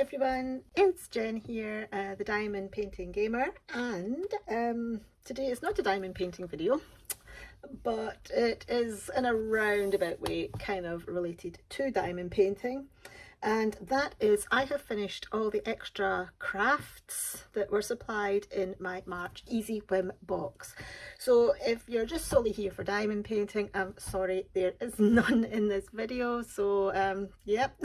everyone, it's Jen here, the Diamond Painting Gamer, and today is not a diamond painting video, but it is in a roundabout way kind of related to diamond painting, and that is I have finished all the extra crafts that were supplied in my March EasyWhim box. So if you're just solely here for diamond painting, I'm sorry, there is none in this video, so yep.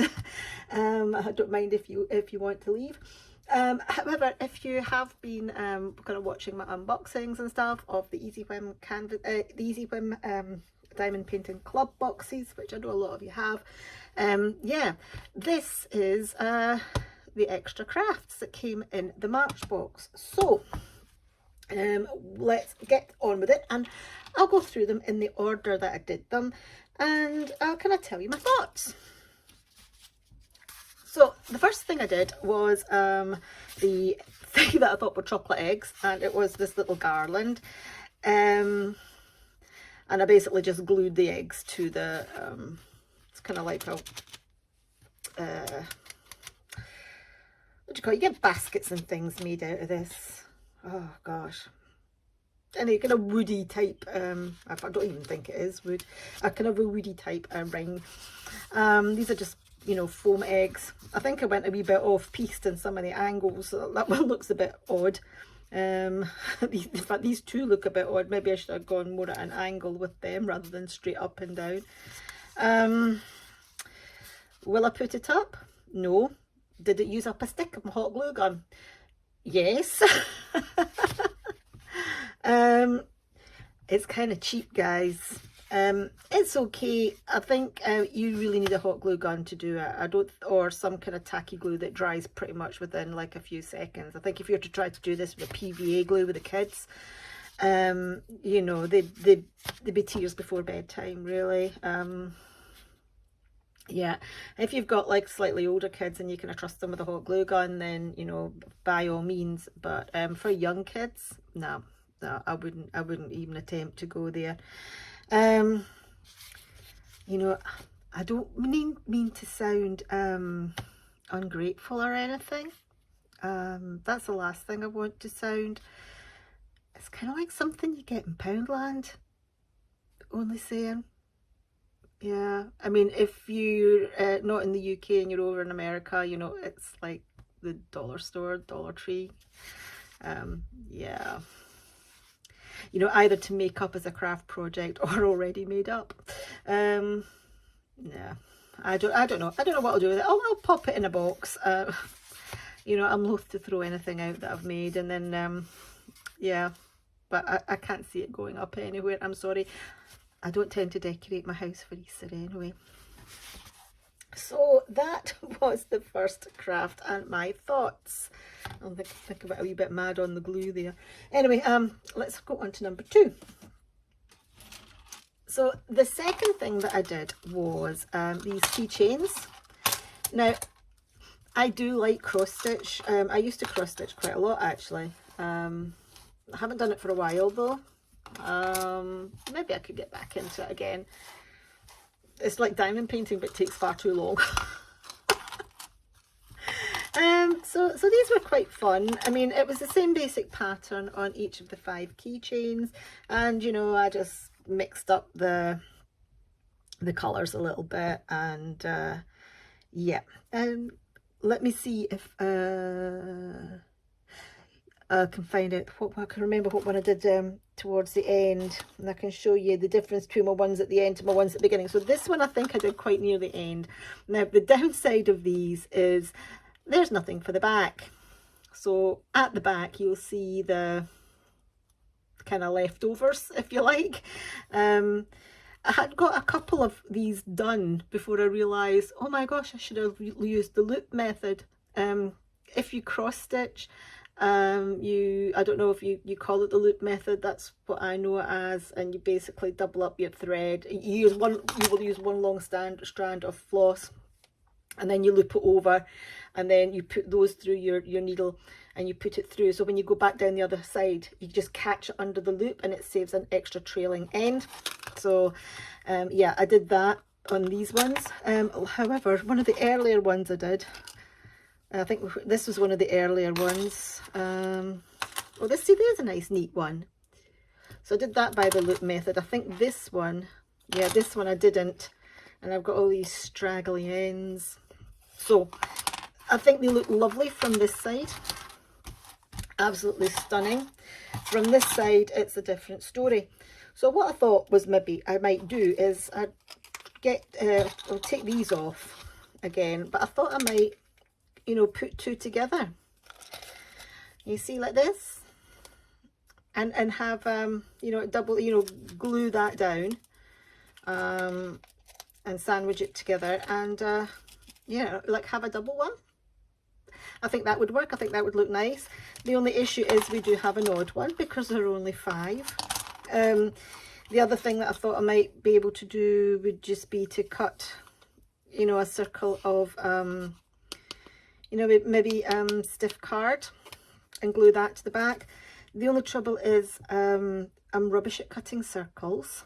I don't mind if you want to leave. However, if you have been kind of watching my unboxings and stuff of the EasyWhim canvas, the EasyWhim Diamond Painting Club boxes, which I know a lot of you have, yeah, this is the extra crafts that came in the March box. So let's get on with it, and I'll go through them in the order that I did them, and I'll kind of tell you my thoughts. So the first thing I did was the thing that I thought were chocolate eggs, and it was this little garland, and I basically just glued the eggs to the it's kind of like a what do you call it? You get baskets and things made out of this. Oh gosh, any kind of woody type, I don't even think it is wood, a kind of a woody type ring. These are just, you know, foam eggs. I think I went a wee bit off piste in some of the angles, so that one looks a bit odd. In fact, these two look a bit odd. Maybe I should have gone more at an angle with them rather than straight up and down. Will I put it up? No. Did it use up a stick of my hot glue gun? Yes. It's kind of cheap, guys. It's okay. I think you really need a hot glue gun to do it. Or some kind of tacky glue that dries pretty much within like a few seconds. I think if you were to try to do this with a PVA glue with the kids, you know, they'd be tears before bedtime, really. Yeah, if you've got like slightly older kids and you can trust them with a hot glue gun, then, you know, by all means. But for young kids, no, I wouldn't even attempt to go there. You know, I don't mean to sound ungrateful or anything. That's the last thing I want to sound. It's kind of like something you get in Poundland, only saying. Yeah, I mean, if you're not in the UK and you're over in America, you know, it's like the dollar store, Dollar Tree. Yeah, you know, either to make up as a craft project or already made up. Yeah, I don't know what I'll do with it. I'll pop it in a box. You know, I'm loath to throw anything out that I've made, and then yeah, but I can't see it going up anywhere. I'm sorry, I don't tend to decorate my house for Easter anyway. So that was the first craft and my thoughts. I'll think about a wee bit mad on the glue there. Anyway, let's go on to number 2. So the second thing that I did was these keychains. Now, I do like cross stitch. I used to cross stitch quite a lot, actually. I haven't done it for a while though. Maybe I could get back into it again. It's like diamond painting, but it takes far too long. So these were quite fun. I mean, it was the same basic pattern on each of the 5 keychains, and you know, I just mixed up the colors a little bit, and yeah. Let me see if I can find out I can remember what one I did towards the end, and I can show you the difference between my ones at the end and my ones at the beginning. So this one I think I did quite near the end. Now the downside of these is there's nothing for the back. So at the back you'll see the kind of leftovers, if you like. I had got a couple of these done before I realised, oh my gosh, I should have used the loop method. If you cross stitch, I don't know if you call it the loop method, that's what I know it as, and you basically double up your thread. You will use one long strand of floss, and then you loop it over, and then you put those through your needle, and you put it through. So when you go back down the other side, you just catch it under the loop, and it saves an extra trailing end. So yeah, I did that on these ones. However, one of the earlier ones I did I think this was one of the earlier ones. Oh, see, there's a nice neat one. So I did that by the loop method. I think this one, yeah, this one I didn't. And I've got all these straggly ends. So I think they look lovely from this side. Absolutely stunning. From this side, it's a different story. So what I thought was maybe I might do is I'll take these off again, but I thought I might, you know, put two together. You see, like this, and have you know, double, you know, glue that down, and sandwich it together, and yeah, like have a double one. I think that would work. I think that would look nice. The only issue is we do have an odd one because there are only 5. The other thing that I thought I might be able to do would just be to cut, you know, a circle of, you know, maybe stiff card and glue that to the back. The only trouble is I'm rubbish at cutting circles.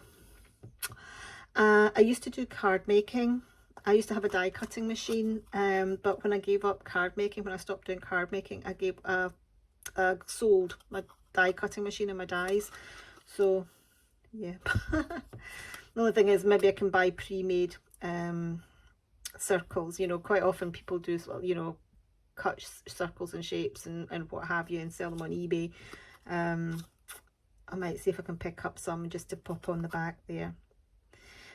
I used to do card making. I used to have a die cutting machine, but when I gave up card making, when I stopped doing card making, I sold my die cutting machine and my dies. So yeah. The only thing is maybe I can buy pre-made circles. You know, quite often people do, you know, cut circles and shapes and what have you and sell them on eBay. I might see if I can pick up some just to pop on the back there.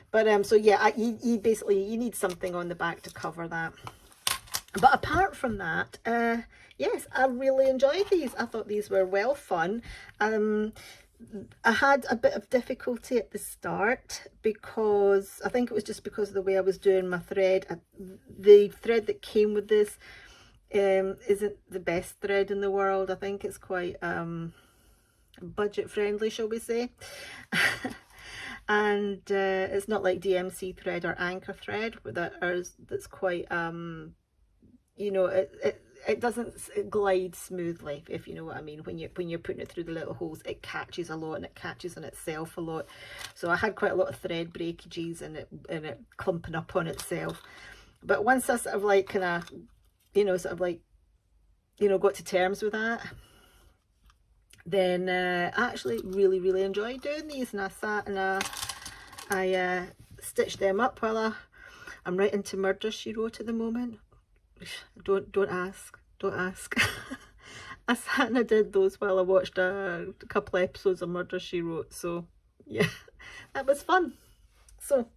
But so yeah, you basically, you need something on the back to cover that. But apart from that, yes, I really enjoyed these. I thought these were well fun. I had a bit of difficulty at the start because I think it was just because of the way I was doing my thread. The thread that came with this isn't the best thread in the world. I think it's quite budget friendly, shall we say. And it's not like DMC thread or anchor thread that's quite you know, it doesn't glide smoothly, if you know what I mean. When you're putting it through the little holes, it catches a lot and it catches on itself a lot. So I had quite a lot of thread breakages and it clumping up on itself. But once I sort of like kind of, you know, sort of like, you know, got to terms with that, then I actually really enjoyed doing these, and I sat and I stitched them up while I'm writing to Murder, She Wrote at the moment. Don't ask. I sat and I did those while I watched a couple episodes of Murder, She Wrote. So yeah, that was fun. So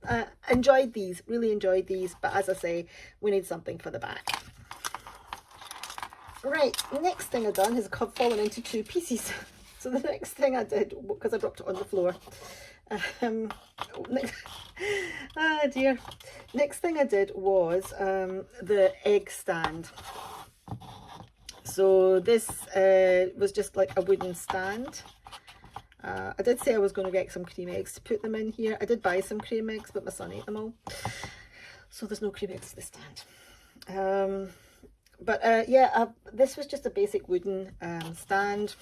enjoyed these, really enjoyed these. But as I say, we need something for the back. Right, next thing I've done has fallen into 2 pieces. So the next thing I did, because I dropped it on the floor, ah dear, next thing I did was the egg stand. So this was just like a wooden stand. I did say I was going to get some cream eggs to put them in here. I did buy some cream eggs, but my son ate them all, so there's no cream eggs in the stand. But yeah, this was just a basic wooden stand.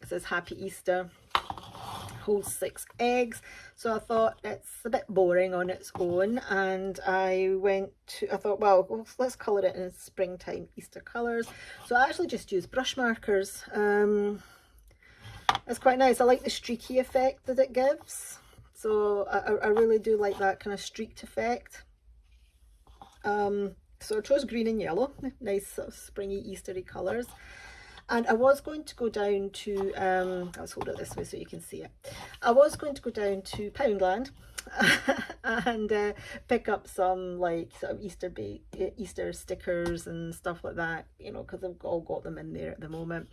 It says Happy Easter, holds 6 eggs. So I thought it's a bit boring on its own, and I thought, well, let's colour it in springtime Easter colours. So I actually just used brush markers. It's quite nice. I like the streaky effect that it gives. So I really do like that kind of streaked effect. So I chose green and yellow, nice sort of springy Eastery colours. And I was going to go down to, let's hold it this way so you can see it. I was going to go down to Poundland and pick up some like sort of Easter stickers and stuff like that, you know, because I've all got them in there at the moment.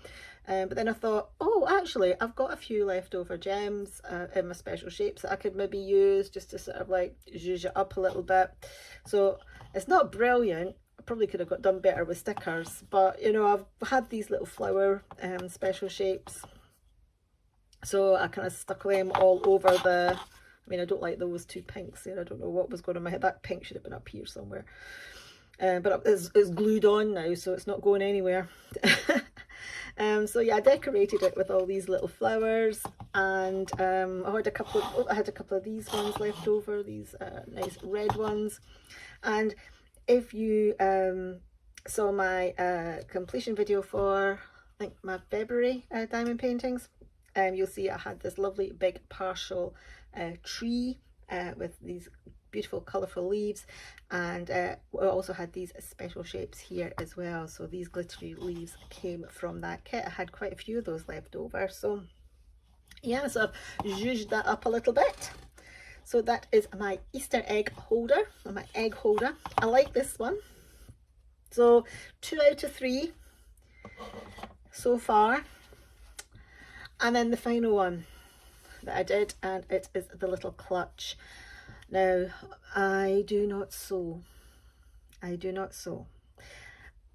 But then I thought, oh, actually, I've got a few leftover gems in my special shapes that I could maybe use just to sort of like zhuzh it up a little bit. So it's not brilliant. I probably could have done better with stickers, but you know, I've had these little flower special shapes, so I kind of stuck them all over the, I mean, I don't like those 2 pinks there. I don't know what was going on in my head. That pink should have been up here somewhere, but it's glued on now, so it's not going anywhere. So yeah, I decorated it with all these little flowers, and I had a couple of these ones left over, these nice red ones. And if you saw my completion video for, I think, my February diamond paintings, you'll see I had this lovely big partial tree with these beautiful colourful leaves, and we also had these special shapes here as well. So these glittery leaves came from that kit. I had quite a few of those left over, so yeah, so I've zhuzhed that up a little bit. So that is my Easter egg holder, or my egg holder. I like this one. So 2 out of 3 so far. And then the final one that I did, and it is the little clutch. Now, I do not sew. I do not sew.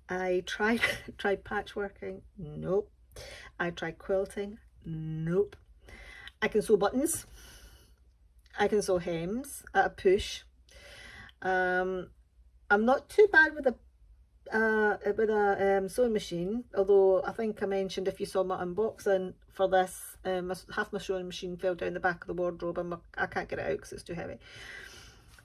I tried patchworking. Nope. I tried quilting. Nope. I can sew buttons. I can sew hems at a push. I'm not too bad with a sewing machine, although I think I mentioned, if you saw my unboxing for this, half my sewing machine fell down the back of the wardrobe, and I can't get it out because it's too heavy.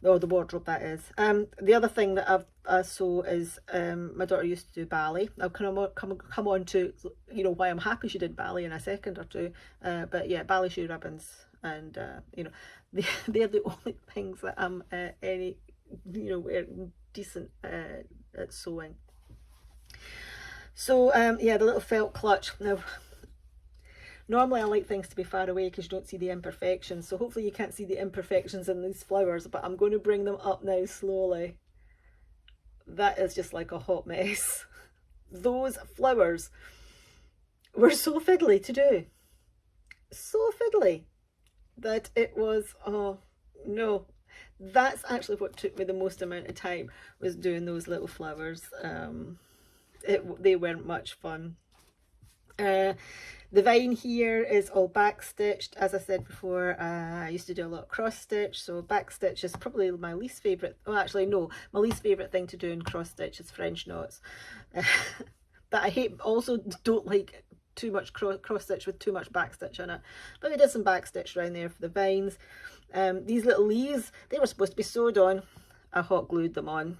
Oh, the wardrobe, that is. The other thing that I sew is, my daughter used to do ballet. I'll come on to, you know, why I'm happy she did ballet in a second or two. But yeah, ballet shoe ribbons, and you know, they're the only things that I'm decent at sewing. So yeah, the little felt clutch. Now, normally I like things to be far away because you don't see the imperfections, so hopefully you can't see the imperfections in these flowers, but I'm going to bring them up now slowly. That is just like a hot mess. Those flowers were so fiddly to do, so fiddly, that it was, oh no. That's actually what took me the most amount of time, was doing those little flowers. They weren't much fun. The vine here is all back stitched. As I said before, I used to do a lot of cross stitch, so back stitch is probably my least favourite. Well, actually no, my least favourite thing to do in cross stitch is French knots. But I don't like too much cross stitch with too much back stitch in it. But we did some back stitch around there for the vines. These little leaves, they were supposed to be sewed on. I hot glued them on.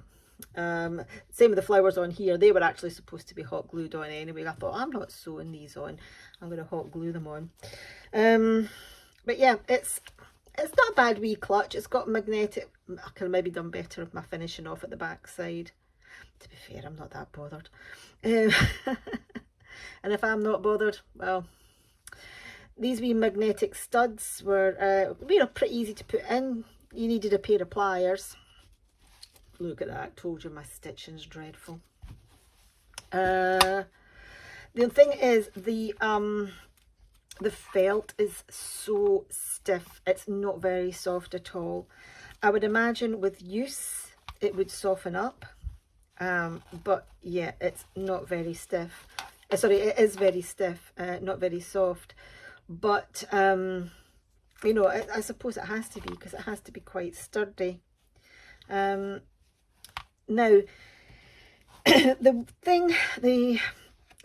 Same with the flowers on here, they were actually supposed to be hot glued on anyway. I thought, I'm not sewing these on, I'm going to hot glue them on. But yeah, it's not a bad wee clutch. It's got magnetic. I could have maybe done better with my finishing off at the back side. To be fair, I'm not that bothered. And if I'm not bothered, well, these wee magnetic studs were pretty easy to put in. You needed a pair of pliers. Look at that, told you my stitching's dreadful. The thing is, the felt is so stiff. It's not very soft at all. I would imagine with use it would soften up, but yeah, it's not very stiff. Sorry, it is very stiff, not very soft. But you know, I suppose it has to be, because it has to be quite sturdy. Now, the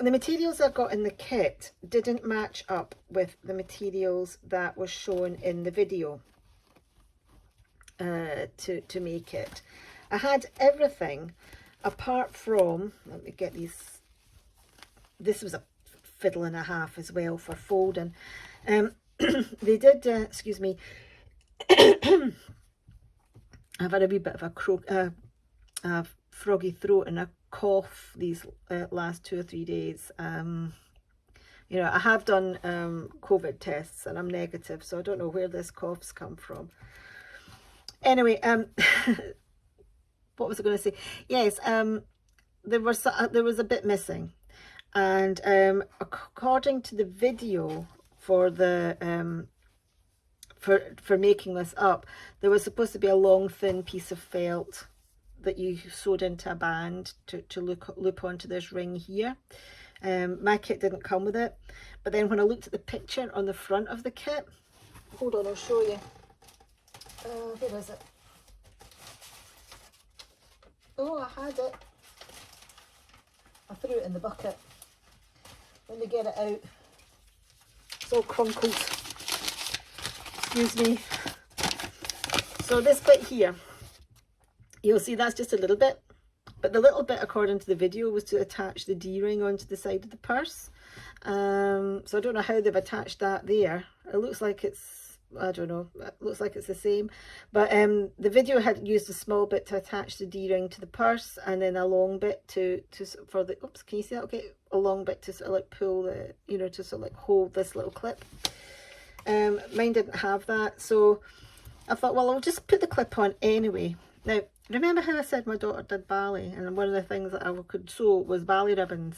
materials I got in the kit didn't match up with the materials that was shown in the video to make it. I had everything apart from, let me get these, this was a fiddle and a half as well for folding. They did, excuse me, I've had a wee bit of a froggy throat and a cough these last 2 or 3 days. You know, I have done COVID tests and I'm negative, so I don't know where this cough's come from. Anyway, what was I going to say? Yes, there was a bit missing, and according to the video for the for making this up, there was supposed to be a long thin piece of felt that you sewed into a band to loop onto this ring here. My kit didn't come with it, but then when I looked at the picture on the front of the kit, hold on, I'll show you. Where is it? Oh, I had it. I threw it in the bucket. Let me get it out. It's all crumpled. Excuse me. So this bit here, you'll see that's just a little bit But the little bit according to the video was to attach the D-ring onto the side of the purse. So I don't know how they've attached that there. It looks like it's, I don't know, it looks like it's the same. But the video had used a small bit to attach the D-ring to the purse, and then a long bit for the, oops, can you see that? Okay, a long bit to sort of like pull the, you know, to sort of like hold this little clip. Mine didn't have that, so I thought, well, I'll just put the clip on anyway. Now, remember how I said my daughter did ballet, and one of the things that I could sew was ballet ribbons.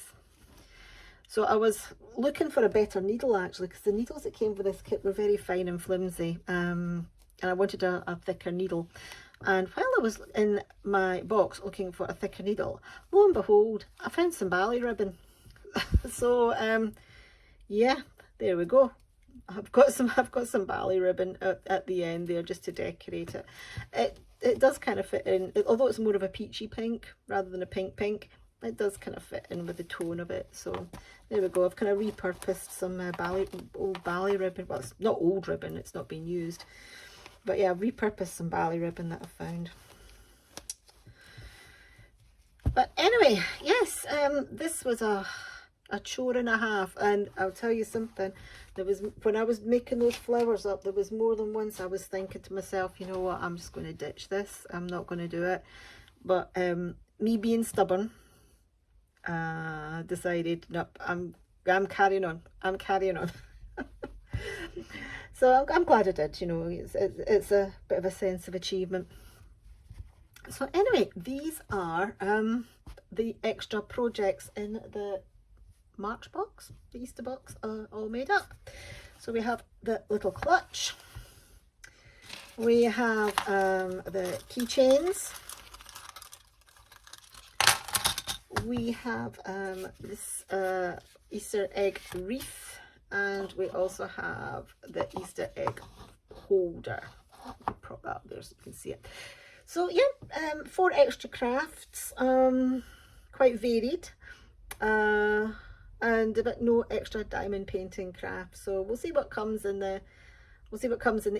So I was looking for a better needle, actually, because the needles that came with this kit were very fine and flimsy, and I wanted a thicker needle. And while I was in my box looking for a thicker needle, lo and behold, I found some ballet ribbon. So yeah, there we go. I've got some ballet ribbon at the end there just to decorate it. It does kind of fit in, although it's more of a peachy pink rather than a pink. It does kind of fit in with the tone of it. So there we go. I've kind of repurposed some old ballet ribbon. Well, it's not old ribbon, it's not been used. But yeah, I've repurposed some ballet ribbon that I found. But anyway, yes, this was a chore and a half, and I'll tell you something, there was, when I was making those flowers up, there was more than once I was thinking to myself, you know what, I'm just going to ditch this, I'm not going to do it. But me being stubborn, decided, no, I'm carrying on, so I'm glad I did, you know, it's a bit of a sense of achievement. So anyway, these are the extra projects in the March box, the Easter box, all made up. So we have the little clutch, we have the keychains, we have this Easter egg wreath, and we also have the Easter egg holder. Let me prop that up there so you can see it. So yeah, 4 extra crafts, quite varied, and but no extra diamond painting craft. So we'll see what comes in the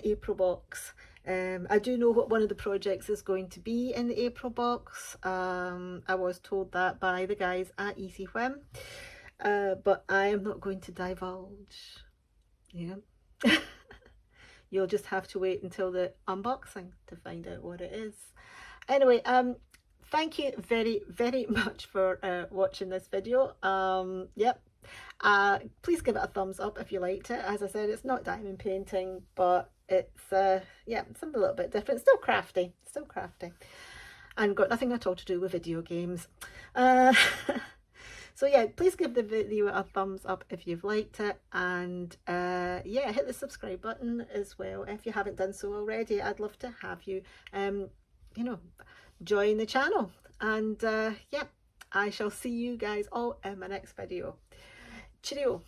April box. I do know what one of the projects is going to be in the April box. I was told that by the guys at EasyWhim, but I am not going to divulge. Yeah. You'll just have to wait until the unboxing to find out what it is. Anyway, thank you very much for watching this video. Yep. Please give it a thumbs up if you liked it. As I said, it's not diamond painting, but it's yeah, something a little bit different. Still crafty, and got nothing at all to do with video games. So yeah, please give the video a thumbs up if you've liked it, and yeah, hit the subscribe button as well if you haven't done so already. I'd love to have you you know, join the channel, and yeah, I shall see you guys all in my next video. Cheerio.